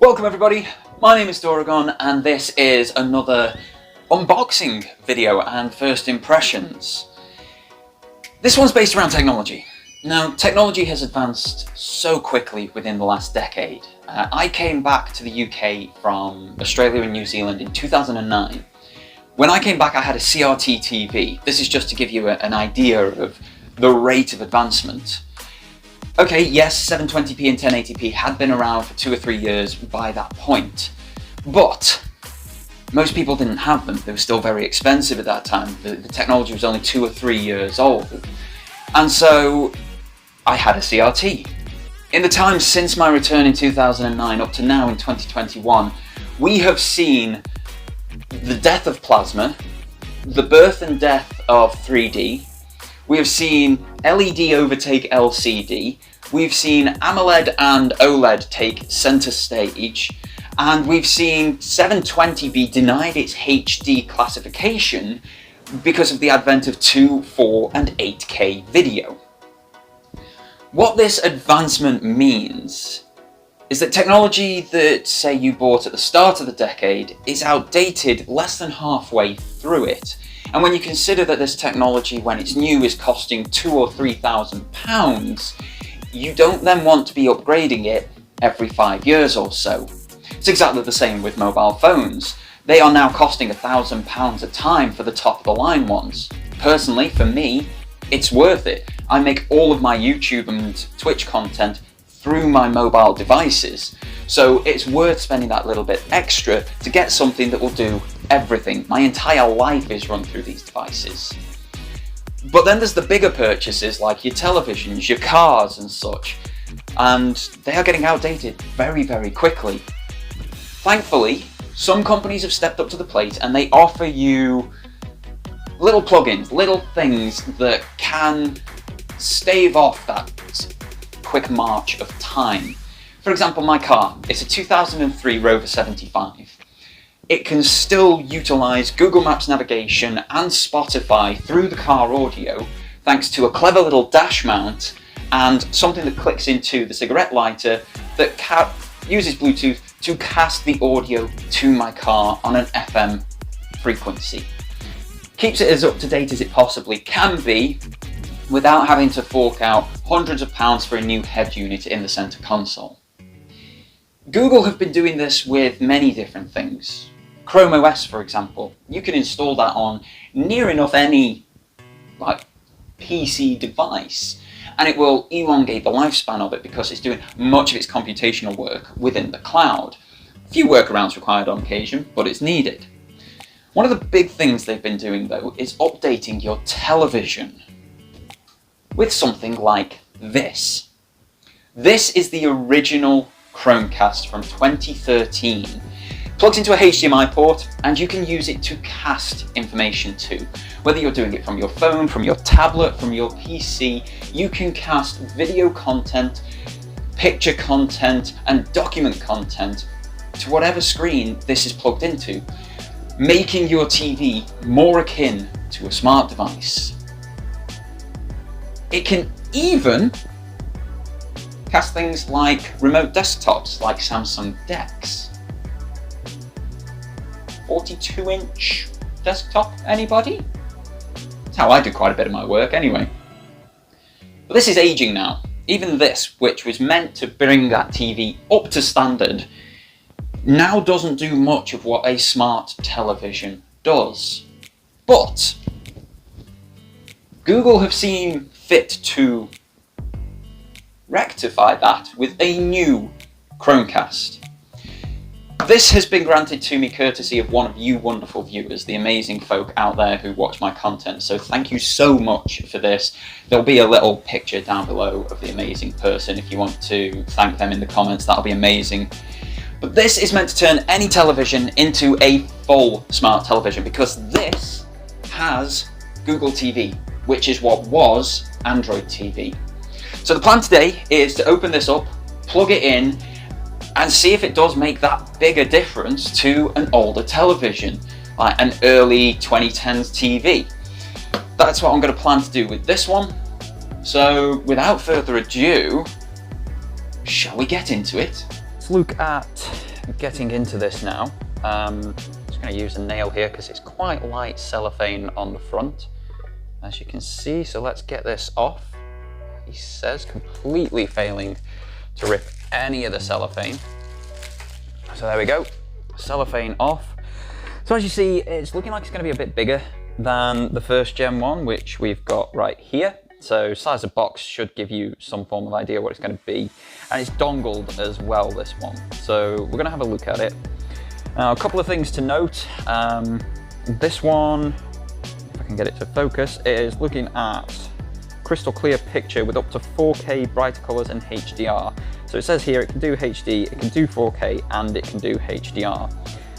Welcome everybody, my name is Doragon and this is another unboxing video and first impressions. This one's based around technology. Now, technology has advanced so quickly within the last decade. I came back to the UK from Australia and New Zealand in 2009. When I came back I had a CRT TV. This is just to give you an idea of the rate of advancement. Okay, yes, 720p and 1080p had been around for 2 or 3 years by that point, but most people didn't have them. They were still very expensive at that time. The technology was only 2 or 3 years old. And so I had a CRT. In the time since my return in 2009 up to now in 2021, we have seen the death of plasma, the birth and death of 3D, we have seen LED overtake LCD, we've seen AMOLED and OLED take center stage, and we've seen 720 be denied its HD classification because of the advent of 2, 4 and 8K video. What this advancement means is that technology that, say, you bought at the start of the decade is outdated less than halfway through it. And when you consider that this technology, when it's new, is costing £2,000 or £3,000, you don't then want to be upgrading it every 5 years or so. It's exactly the same with mobile phones. They are now costing £1,000 a time for the top of the line ones. Personally, for me, it's worth it. I make all of my YouTube and Twitch content through my mobile devices, so it's worth spending that little bit extra to get something that will do everything. My entire life is run through these devices. But then there's the bigger purchases like your televisions, your cars and such, and they are getting outdated very, very quickly. Thankfully, some companies have stepped up to the plate and they offer you little plugins, little things that can stave off that quick march of time. For example, my car, it's a 2003 Rover 75. It can still utilize Google Maps navigation and Spotify through the car audio thanks to a clever little dash mount and something that clicks into the cigarette lighter that uses Bluetooth to cast the audio to my car on an FM frequency. Keeps it as up to date as it possibly can be without having to fork out hundreds of pounds for a new head unit in the center console. Google have been doing this with many different things. Chrome OS, for example, you can install that on near enough any PC device, and it will elongate the lifespan of it because it's doing much of its computational work within the cloud. A few workarounds required on occasion, but it's needed. One of the big things they've been doing though is updating your television with something like this. This is the original Chromecast from 2013. Plugs into a HDMI port and you can use it to cast information to. Whether you're doing it from your phone, from your tablet, from your PC, you can cast video content, picture content and document content to whatever screen this is plugged into, making your TV more akin to a smart device. It can even cast things like remote desktops like Samsung DeX. 42-inch desktop, anybody? That's how I do quite a bit of my work anyway. But this is aging now. Even this, which was meant to bring that TV up to standard, now doesn't do much of what a smart television does. But Google have seen fit to rectify that with a new Chromecast. This has been granted to me courtesy of one of you wonderful viewers, the amazing folk out there who watch my content, so thank you so much for this. There'll be a little picture down below of the amazing person. If you want to thank them in the comments, that'll be amazing. But this is meant to turn any television into a full smart television because this has Google TV, which is what was Android TV. So the plan today is to open this up, plug it in, and see if it does make that bigger difference to an older television, like an early 2010s TV. That's what I'm going to plan to do with this one. So without further ado, shall we get into it? Let's look at getting into this now. I'm just going to use a nail here because it's quite light cellophane on the front, as you can see. So let's get this off. He says completely failing to rip any of the cellophane. So there we go, cellophane off. So as you see, it's looking like it's going to be a bit bigger than the first Gen 1, which we've got right here. So size of box should give you some form of idea what it's going to be. And it's dongled as well, this one. So we're going to have a look at it. Now, a couple of things to note. This one, if I can get it to focus, is looking at crystal clear picture with up to 4K brighter colors and HDR. So it says here it can do HD, it can do 4K, and it can do HDR.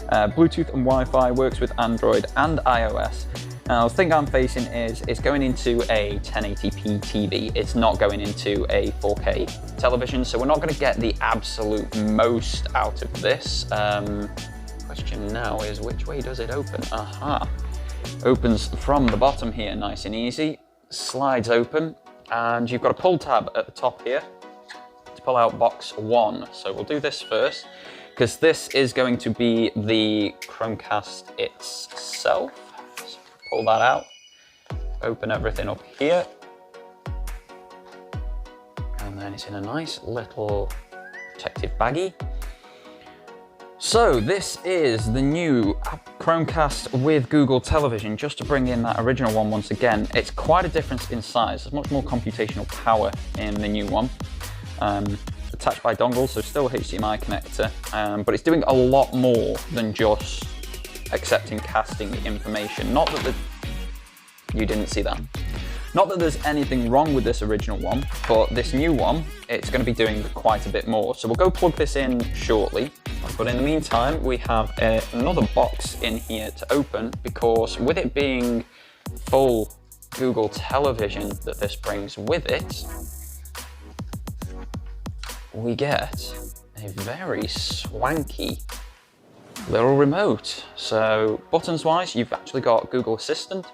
Bluetooth and Wi-Fi, works with Android and iOS. Now, the thing I'm facing is it's going into a 1080p TV. It's not going into a 4K television, so we're not going to get the absolute most out of this. Question now is, which way does it open? Aha. Opens from the bottom here, nice and easy. Slides open, and you've got a pull tab at the top here to pull out box 1. So we'll do this first, because this is going to be the Chromecast itself. So pull that out, open everything up here, and then it's in a nice little protective baggie. So this is the new Chromecast with Google Television. Just to bring in that original one once again, it's quite a difference in size. There's much more computational power in the new one. Attached by dongle, so still HDMI connector, but it's doing a lot more than just accepting casting information. Not that you didn't see that. Not that there's anything wrong with this original one, but this new one, it's going to be doing quite a bit more. So we'll go plug this in shortly. But in the meantime, we have another box in here to open, because with it being full Google Television that this brings with it, we get a very swanky little remote. So buttons wise, you've actually got Google Assistant,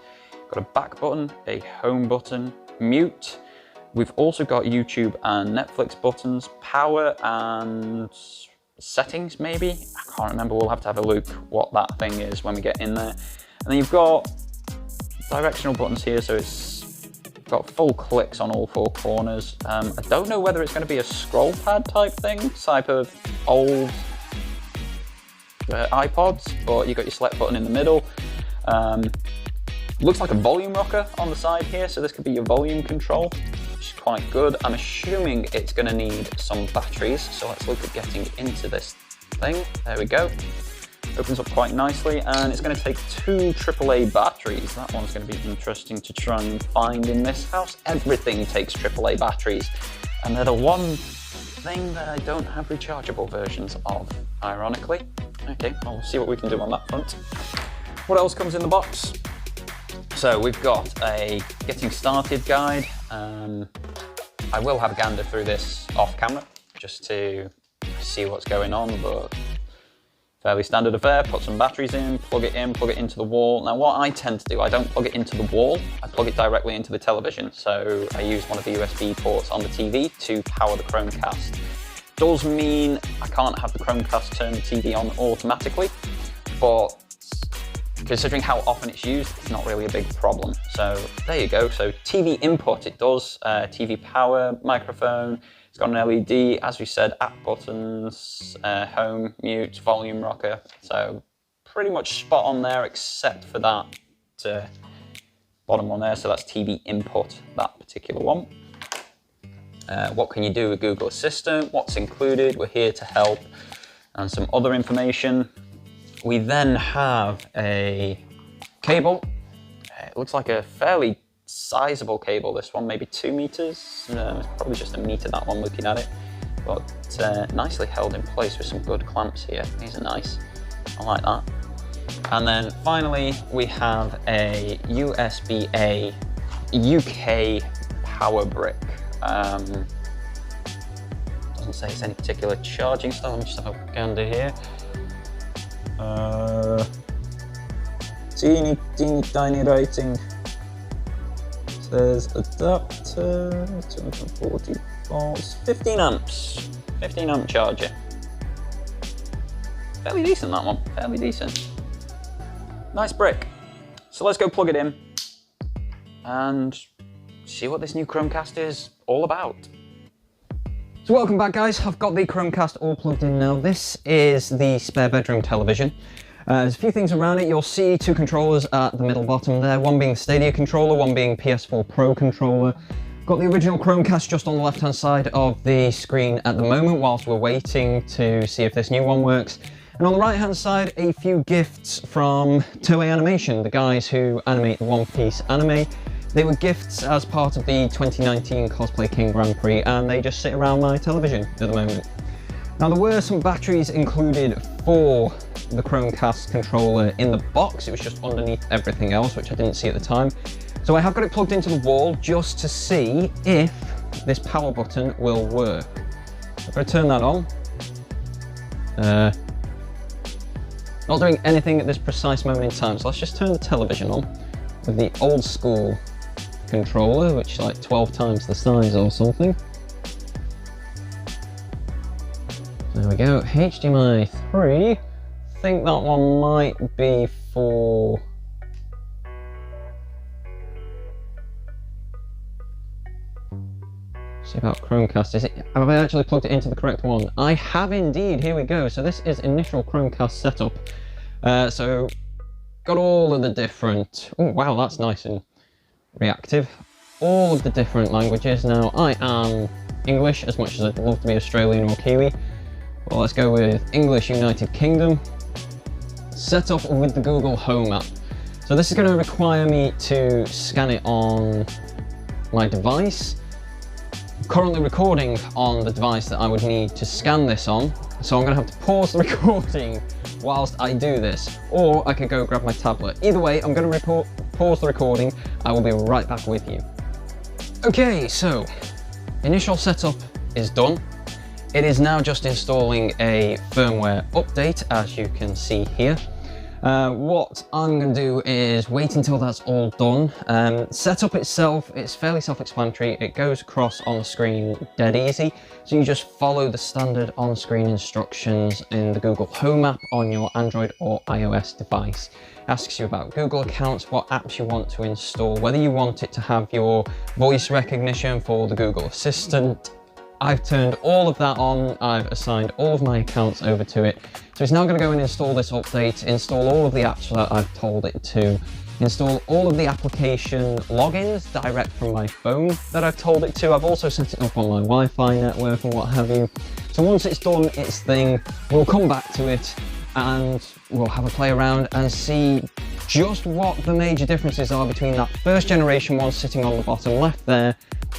got a back button, a home button, mute. We've also got YouTube and Netflix buttons, power and settings maybe. I can't remember, we'll have to have a look what that thing is when we get in there. And then you've got directional buttons here, so it's got full clicks on all 4 corners. I don't know whether it's going to be a scroll pad type thing, type of old iPods, but you've got your select button in the middle. Looks like a volume rocker on the side here, so this could be your volume control, which is quite good. I'm assuming it's going to need some batteries, so let's look at getting into this thing. There we go. Opens up quite nicely, and it's going to take 2 AAA batteries. That one's going to be interesting to try and find in this house. Everything takes AAA batteries, and they're the one thing that I don't have rechargeable versions of, ironically. Okay, well, we'll see what we can do on that front. What else comes in the box? So we've got a getting started guide. I will have a gander through this off camera just to see what's going on, but fairly standard affair. Put some batteries in, plug it into the wall. Now what I tend to do, I don't plug it into the wall, I plug it directly into the television. So I use one of the USB ports on the TV to power the Chromecast. Does mean I can't have the Chromecast turn the TV on automatically, but considering how often it's used, it's not really a big problem. So there you go. So TV input, it does. TV power, microphone, it's got an LED, as we said, app buttons, home, mute, volume rocker. So pretty much spot on there, except for that bottom one there. So that's TV input, that particular one. What can you do with Google Assistant? What's included? We're here to help. And some other information. We then have a cable. It looks like a fairly sizable cable, this one, maybe 2 meters. No, it's probably just 1 meter, that one, looking at it. But nicely held in place with some good clamps here. These are nice. I like that. And then finally, we have a USB-A UK power brick. Doesn't say it's any particular charging stuff. Let me just have a gander here. Teeny tiny writing. Says adapter, 240 volts, 15 amps, 15 amp charger. fairly decent, that one, fairly decent. Nice brick. So let's go plug it in and see what this new Chromecast is all about. So welcome back, guys. I've got the Chromecast all plugged in now. This is the spare bedroom television. There's a few things around it. You'll see two controllers at the middle bottom there, one being Stadia controller, one being PS4 Pro controller. Got the original Chromecast just on the left-hand side of the screen at the moment whilst we're waiting to see if this new one works. And on the right-hand side, a few gifts from Toei Animation, the guys who animate the One Piece anime. They were gifts as part of the 2019 Cosplay King Grand Prix, and they just sit around my television at the moment. Now, there were some batteries included for the Chromecast controller in the box. It was just underneath everything else, which I didn't see at the time. So I have got it plugged into the wall just to see if this power button will work. If I turn that on, not doing anything at this precise moment in time, so let's just turn the television on with the old school controller, which is like 12 times the size or something. There we go, HDMI 3. I think that one might be for... See about Chromecast, have I actually plugged it into the correct one? I have indeed, here we go. So this is initial Chromecast setup. So got all of the different, oh wow, that's nice and reactive. All of the different languages. Now I am English, as much as I'd love to be Australian or Kiwi. Well, let's go with English United Kingdom. Set up with the Google Home app. So this is going to require me to scan it on my device. Currently recording on the device that I would need to scan this on, so I'm going to have to pause the recording whilst I do this, or I could go grab my tablet. Either way, I'm going to pause the recording. I will be right back with you. Okay, so initial setup is done. It is now just installing a firmware update, as you can see here. What I'm going to do is wait until that's all done. Setup itself, it's fairly self-explanatory. It goes across on the screen dead easy. So you just follow the standard on-screen instructions in the Google Home app on your Android or iOS device. It asks you about Google accounts, what apps you want to install, whether you want it to have your voice recognition for the Google Assistant. I've turned all of that on, I've assigned all of my accounts over to it. So it's now going to go and install this update, install all of the apps that I've told it to, install all of the application logins direct from my phone that I've told it to. I've also set it up on my Wi-Fi network and what have you. So once it's done its thing, we'll come back to it and we'll have a play around and see just what the major differences are between that first generation one sitting on the bottom left there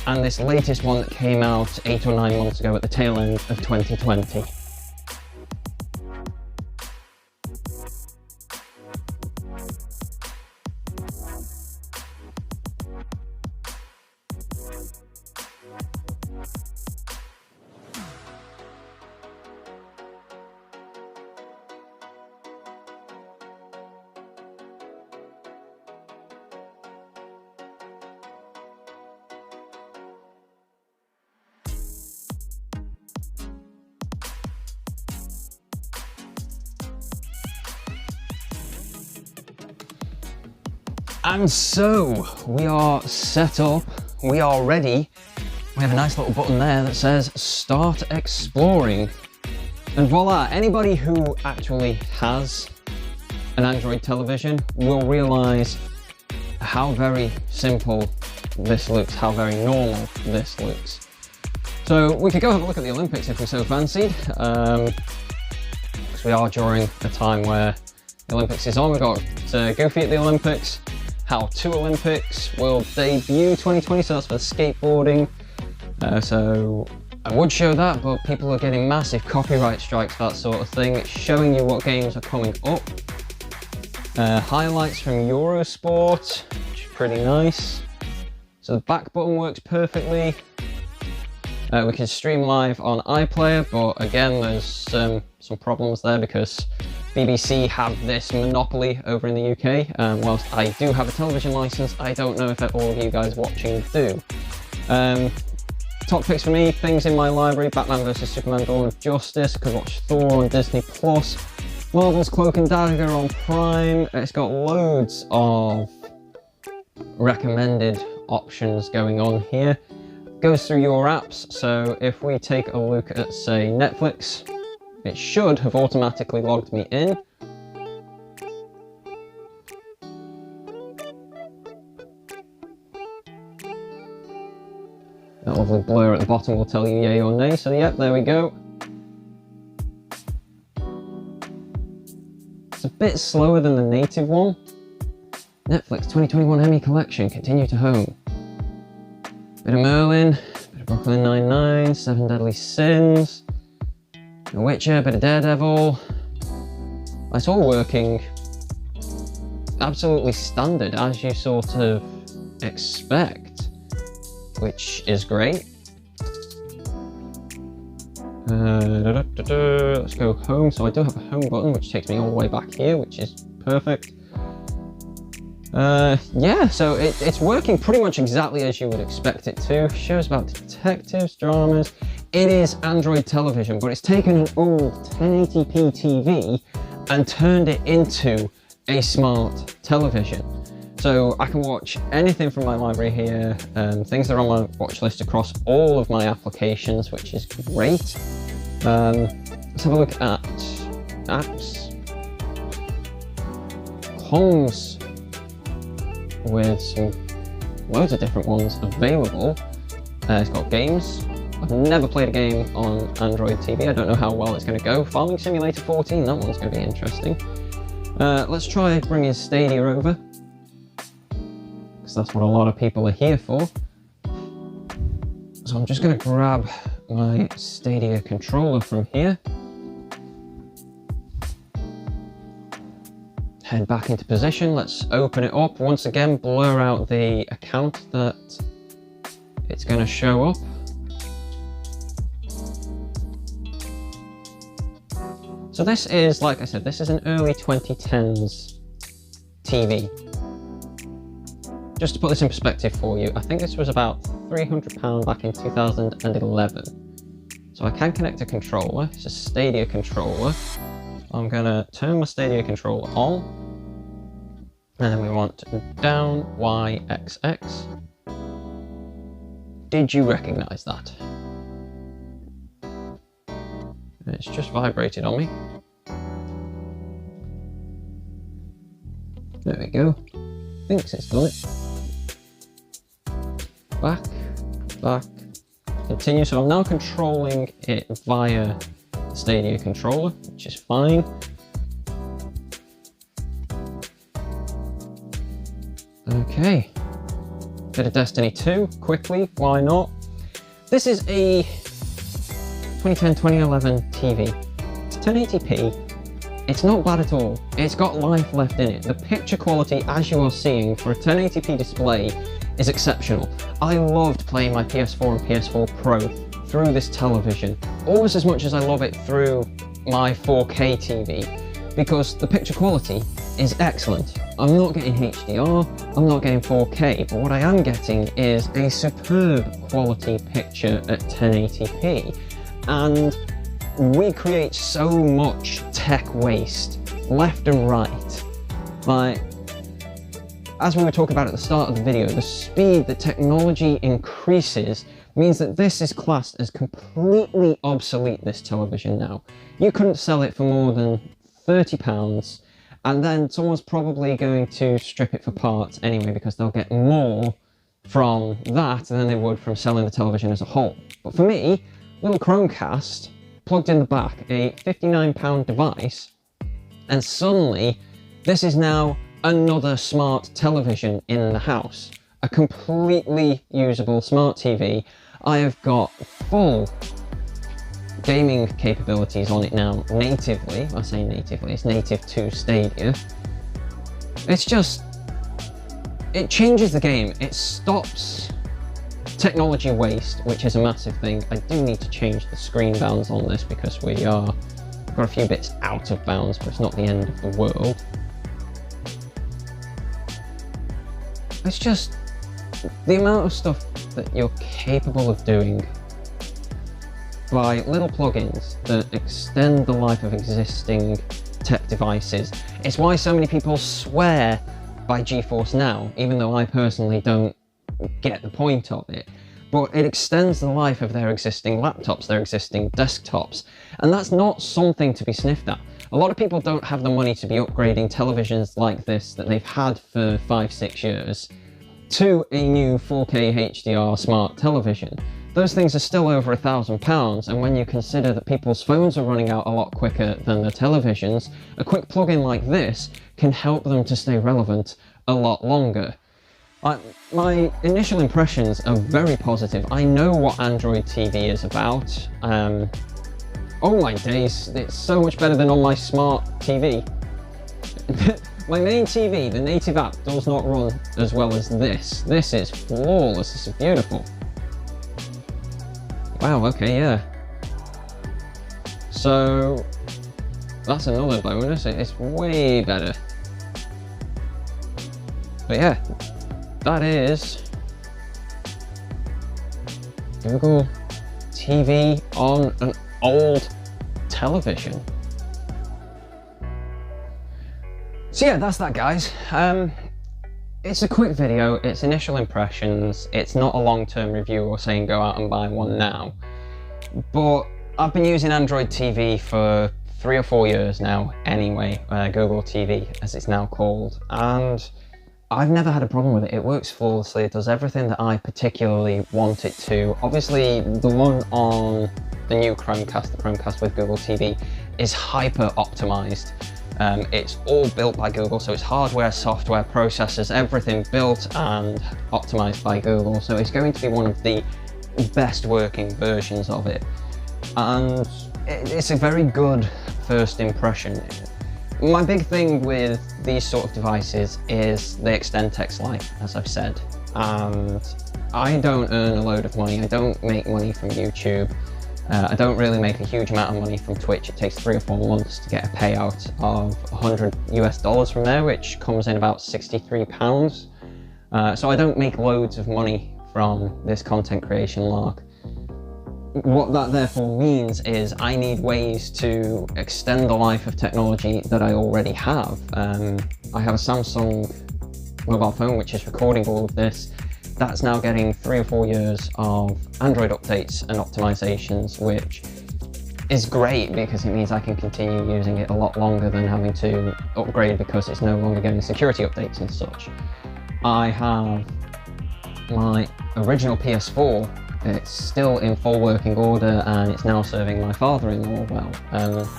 and this latest one that came out 8 or 9 months ago at the tail end of 2020. And so we are set up, we are ready. We have a nice little button there that says start exploring. And voila, anybody who actually has an Android television will realize how very simple this looks, how very normal this looks. So we could go have a look at the Olympics if we so fancied, because we are during a time where the Olympics is on. We've got Goofy at the Olympics. How to Olympics will debut 2020, so that's for skateboarding. So I would show that, but people are getting massive copyright strikes, that sort of thing. It's showing you what games are coming up. Highlights from Eurosport, which is pretty nice. So the back button works perfectly. We can stream live on iPlayer, but again, there's some problems there because BBC have this monopoly over in the UK. Whilst I do have a television license, I don't know if all of you guys watching do. Top picks for me, things in my library: Batman vs Superman: Dawn of Justice. I could watch Thor on Disney+. Marvel's Cloak and Dagger on Prime. It's got loads of recommended options going on here. Goes through your apps, so if we take a look at, say, Netflix, it should have automatically logged me in. That lovely blur at the bottom will tell you yay or nay, so yep, there we go. It's a bit slower than the native one. Netflix 2021 Emmy Collection, continue to home. Bit of Merlin, bit of Brooklyn Nine-Nine, 7 Deadly Sins, The Witcher, bit of Daredevil. It's all working absolutely standard, as you sort of expect, which is great. Let's go home. So I do have a home button, which takes me all the way back here, which is perfect. Yeah, so it's working pretty much exactly as you would expect it to. Shows about detectives, dramas. It is Android television, but it's taken an old 1080p TV and turned it into a smart television. So I can watch anything from my library here, things that are on my watch list across all of my applications, which is great. Let's have a look at apps. Comes with loads of different ones available. It's got games. I've never played a game on Android TV. I don't know how well it's going to go. Farming Simulator 14, that one's going to be interesting. Let's try bringing Stadia over, because that's what a lot of people are here for. So I'm just going to grab my Stadia controller from here. Head back into position. Let's open it up. Once again, blur out the account that it's going to show up. So this is, like I said, this is an early 2010s TV. Just to put this in perspective for you, I think this was about £300 back in 2011. So I can connect a controller. It's a Stadia controller. I'm gonna turn my Stadia controller on, and then we want down, Y, X, X. Did you recognize that? It's just vibrated on me. There we go. Thinks it's done it. Back, back, continue. So I'm now controlling it via the Stadia controller, which is fine. Okay. Bit of Destiny 2, quickly, why not? This is a 2010-2011 TV. It's 1080p. It's not bad at all. It's got life left in it. The picture quality, as you are seeing, for a 1080p display is exceptional. I loved playing my PS4 and PS4 Pro through this television, almost as much as I love it through my 4K TV, because the picture quality is excellent. I'm not getting HDR, I'm not getting 4K, but what I am getting is a superb quality picture at 1080p. And we create so much tech waste left and right. Like, as we were talking about at the start of the video, the speed that technology increases means that this is classed as completely obsolete, this television now. You couldn't sell it for more than £30, and then someone's probably going to strip it for parts anyway, because they'll get more from that than they would from selling the television as a whole. But for me, little Chromecast plugged in the back, a £59 device, and suddenly this is now another smart television in the house. A completely usable smart TV. I have got full gaming capabilities on it now, natively. I say natively, it's native to Stadia. It's just, it changes the game. It stops technology waste, which is a massive thing. I do need to change the screen bounds on this, because we've got a few bits out of bounds, but it's not the end of the world. It's just the amount of stuff that you're capable of doing by little plugins that extend the life of existing Kobratech devices. It's why so many people swear by GeForce Now, even though I personally don't get the point of it. But it extends the life of their existing laptops, their existing desktops, and that's not something to be sniffed at. A lot of people don't have the money to be upgrading televisions like this that they've had for 5-6 years to a new 4K HDR smart television. Those things are still over £1,000, and when you consider that people's phones are running out a lot quicker than their televisions, a quick plug-in like this can help them to stay relevant a lot longer. My initial impressions are very positive. I know what Android TV is about. Oh my days, it's so much better than on my smart TV. My main TV, the native app, does not run as well as this. This is flawless, this is beautiful. Wow, okay, yeah. So, that's another bonus, it's way better. But yeah, that is Google TV on an old television. So yeah, that's that, guys. It's a quick video, it's initial impressions, it's not a long-term review or saying go out and buy one now. But I've been using Android TV for 3 or 4 years now anyway, Google TV as it's now called, and I've never had a problem with it. It works flawlessly, it does everything that I particularly want it to. Obviously, the one on the new Chromecast, the Chromecast with Google TV, is hyper optimized. It's all built by Google, so it's hardware, software, processors, everything built and optimized by Google. So it's going to be one of the best working versions of it. And it's a very good first impression. My big thing with these sort of devices is they extend text life, as I've said. And I don't earn a load of money, I don't make money from YouTube. I don't really make a huge amount of money from Twitch. It takes 3 or 4 months to get a payout of $100 from there, which comes in about £63. So I don't make loads of money from this content creation lark. What that therefore means is I need ways to extend the life of technology that I already have. I have a Samsung mobile phone which is recording all of this. That's now getting 3 or 4 years of Android updates and optimizations, which is great because it means I can continue using it a lot longer than having to upgrade because it's no longer getting security updates and such. I have my original PS4, it's still in full working order and it's now serving my father-in-law well.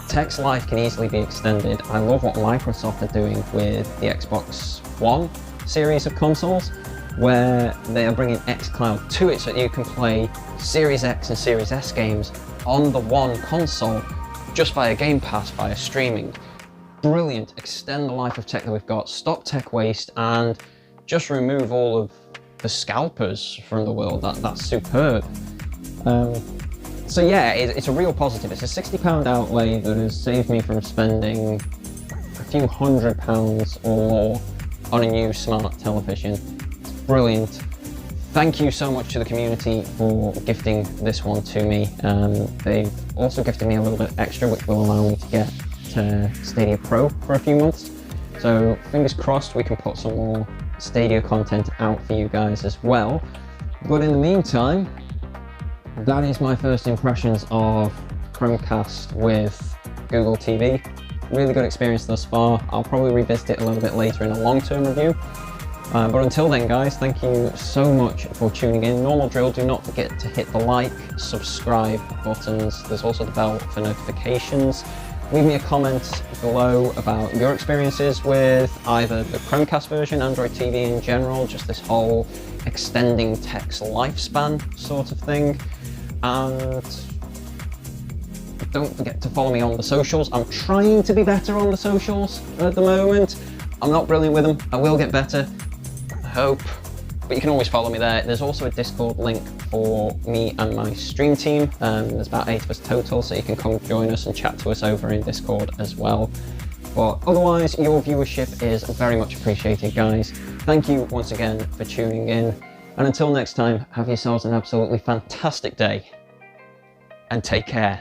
Text life can easily be extended. I love what Microsoft are doing with the Xbox One series of consoles, where they are bringing xCloud to it so that you can play Series X and Series S games on the one console just via Game Pass, via streaming. Brilliant, extend the life of tech that we've got, stop tech waste, and just remove all of the scalpers from the world. That's superb. So yeah, it's a real positive. It's a £60 outlay that has saved me from spending a few £100 or more on a new smart television. Brilliant. Thank you so much to the community for gifting this one to me. They've also gifted me a little bit extra, which will allow me to get Stadia Pro for a few months. So fingers crossed we can put some more Stadia content out for you guys as well. But in the meantime, that is my first impressions of Chromecast with Google TV. Really good experience thus far. I'll probably revisit it a little bit later in a long-term review. But until then, guys, thank you so much for tuning in. Normal drill, do not forget to hit the like, subscribe buttons. There's also the bell for notifications. Leave me a comment below about your experiences with either the Chromecast version, Android TV in general, just this whole extending tech's lifespan sort of thing. And don't forget to follow me on the socials. I'm trying to be better on the socials at the moment. I'm not brilliant with them. I will get better. Hope, but you can always follow me there. There's also a Discord link for me and my stream team. There's about 8 of us total, so you can come join us and chat to us over in Discord as well. But otherwise, your viewership is very much appreciated, guys. Thank you once again for tuning in, and until next time, have yourselves an absolutely fantastic day, and take care.